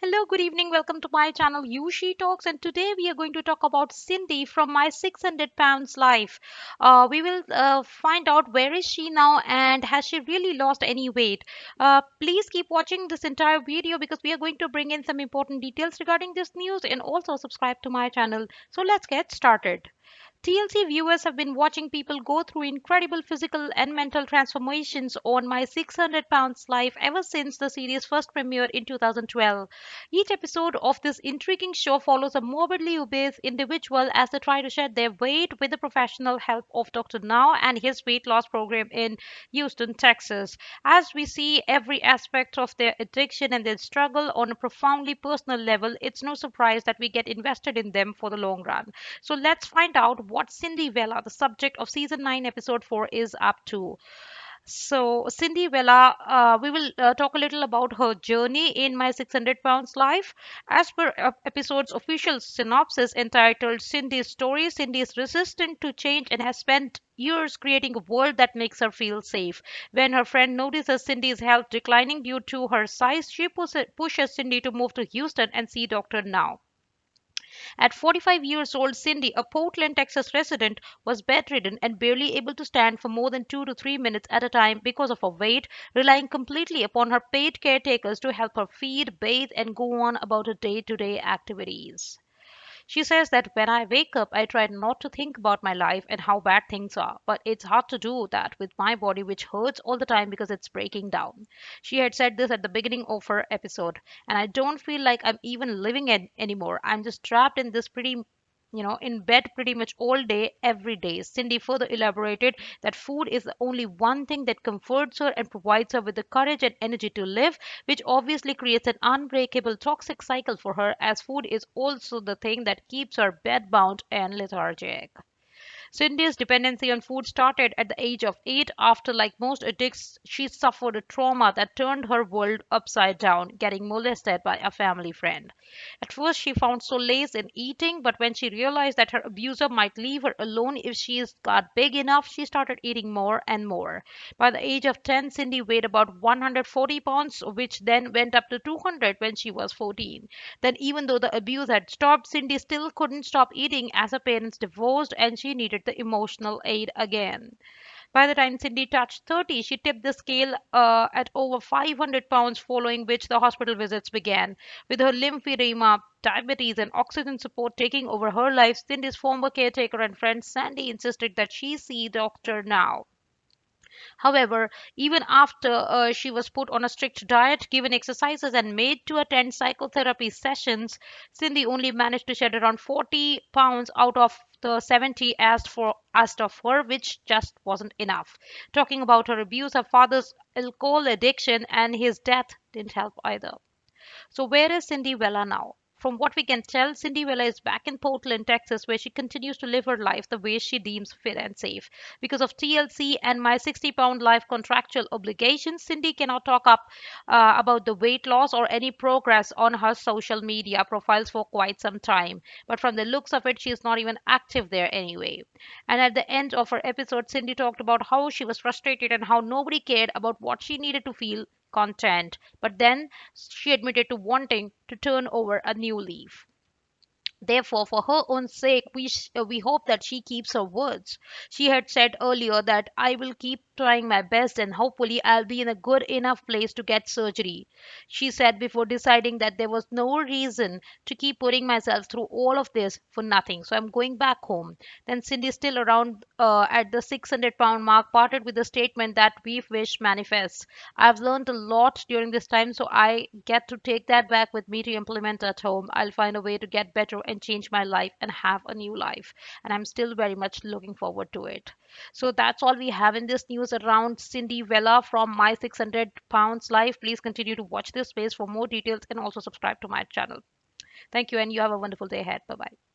Hello, good evening. Welcome to my channel Yushi Talks, and today we are going to talk about Cindy from My 600 Pounds Life. We will find out where is she now and has she really lost any weight. Please keep watching this entire video because we are going to bring in some important details regarding this news and also subscribe to my channel. So let's get started. TLC viewers have been watching people go through incredible physical and mental transformations on My 600 Pounds Life ever since the series first premiered in 2012. Each episode of this intriguing show follows a morbidly obese individual as they try to shed their weight with the professional help of Dr. Now and his weight loss program in Houston, Texas. As we see every aspect of their addiction and their struggle on a profoundly personal level, it's no surprise that we get invested in them for the long run. So let's find out what Cindy Vela, the subject of season 9, episode 4, is up to. So, Cindy Vela, we will talk a little about her journey in My 600 Pounds Life. As per episode's official synopsis entitled Cindy's Story, Cindy is resistant to change and has spent years creating a world that makes her feel safe. When her friend notices Cindy's health declining due to her size, she pushes Cindy to move to Houston and see Dr. Now. At 45 years old, Cindy, a Portland, Texas resident, was bedridden and barely able to stand for more than 2 to 3 minutes at a time because of her weight, relying completely upon her paid caretakers to help her feed, bathe, and go on about her day to day activities. She says that when I wake up, I try not to think about my life and how bad things are, but it's hard to do that with my body, which hurts all the time because it's breaking down. She had said this at the beginning of her episode, and I don't feel like I'm even living anymore. I'm just trapped in this in bed pretty much all day, every day. Cindy further elaborated that food is the only one thing that comforts her and provides her with the courage and energy to live, which obviously creates an unbreakable toxic cycle for her, as food is also the thing that keeps her bedbound and lethargic. Cindy's dependency on food started at the age of 8 after, like most addicts, she suffered a trauma that turned her world upside down, getting molested by a family friend. At first, she found solace in eating, but when she realized that her abuser might leave her alone if she got big enough, she started eating more and more. By the age of 10, Cindy weighed about 140 pounds, which then went up to 200 when she was 14. Then, even though the abuse had stopped, Cindy still couldn't stop eating as her parents divorced and she needed the emotional aid again. By the time Cindy touched 30, she tipped the scale at over 500 pounds, following which the hospital visits began. With her lymphedema, diabetes, and oxygen support taking over her life, Cindy's former caretaker and friend Sandy insisted that she see Dr. Now. However, even after she was put on a strict diet, given exercises, and made to attend psychotherapy sessions, Cindy only managed to shed around 40 pounds out of the 70 asked of her, which just wasn't enough. Talking about her abuse, her father's alcohol addiction, and his death didn't help either. So, where is Cindy Vela now? From what we can tell, Cindy Vela is back in Portland, Texas, where she continues to live her life the way she deems fit and safe. Because of TLC and my 60-pound life contractual obligations, Cindy cannot talk up about the weight loss or any progress on her social media profiles for quite some time. But from the looks of it, she is not even active there anyway. And at the end of her episode, Cindy talked about how she was frustrated and how nobody cared about what she needed to feel content. But then she admitted to wanting to turn over a new leaf. Therefore, for her own sake, we hope that she keeps her words. She had said earlier that I will keep trying my best and hopefully I'll be in a good enough place to get surgery. She said before deciding that there was no reason to keep putting myself through all of this for nothing. So I'm going back home. Then Cindy, still around at the 600-pound mark, parted with a statement that we wish manifests. I've learned a lot during this time, so I get to take that back with me to implement at home. I'll find a way to get better and change my life and have a new life. And I'm still very much looking forward to it. So that's all we have in this news around Cindy Vela from My 600 Pounds Life. Please continue to watch this space for more details and also subscribe to my channel. Thank you, and you have a wonderful day ahead. Bye bye.